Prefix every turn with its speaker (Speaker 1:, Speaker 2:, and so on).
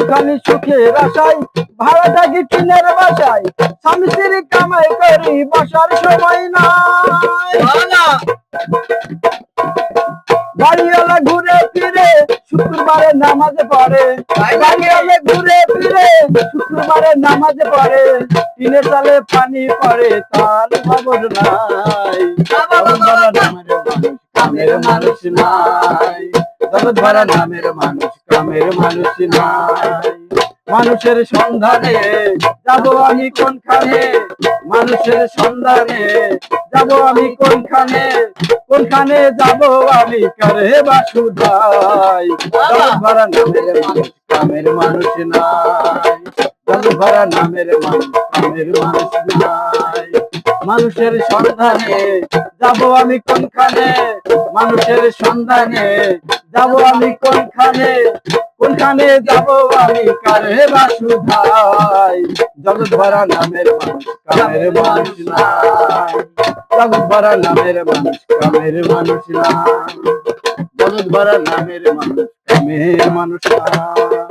Speaker 1: কতখানি সুখের আশায় ভাড়া থাকি টিনের বাসায়, স্বামী স্ত্রী কামাই করি বসার সময় নাই। বাড়িওয়ালা ঘুরে ফিরে শুক্রবারে নামাজে পড়ে, বাড়িওয়ালা ঘুরে ফিরে শুক্রবারে নামাজে পড়ে, টিনের চালে পানি পড়ে তার খবর নাই। কামের মানুষ নাই, জগৎ ভরা নামের মানুষ কামের মানুষ নাই। মানুষের সন্ধানে যাব আমি কোনখানে, মানুষের সন্ধানে যাব আমি কোনখানে, কোনখানে যাব আমি কারে বাসুধাই। জগৎ ভরা নামের মানুষ কামের মানুষ নাই, জগৎ ভরা নামের মানুষ কামের মানুষ নাই। মানুষের সন্ধানে যাব আমি কোনখানে, মানুষের সন্ধানে যাব আমি কোনখানে, কোনখানে যাব আমি কারে বাসুধাই। জগৎ ভরা নামের মানুষ কামের মানুষ নাই, জগৎ ভরা নামের মানুষ কামের মানুষ নাই, জগৎ ভরা নামের মানুষ কামের মানুষ নাই।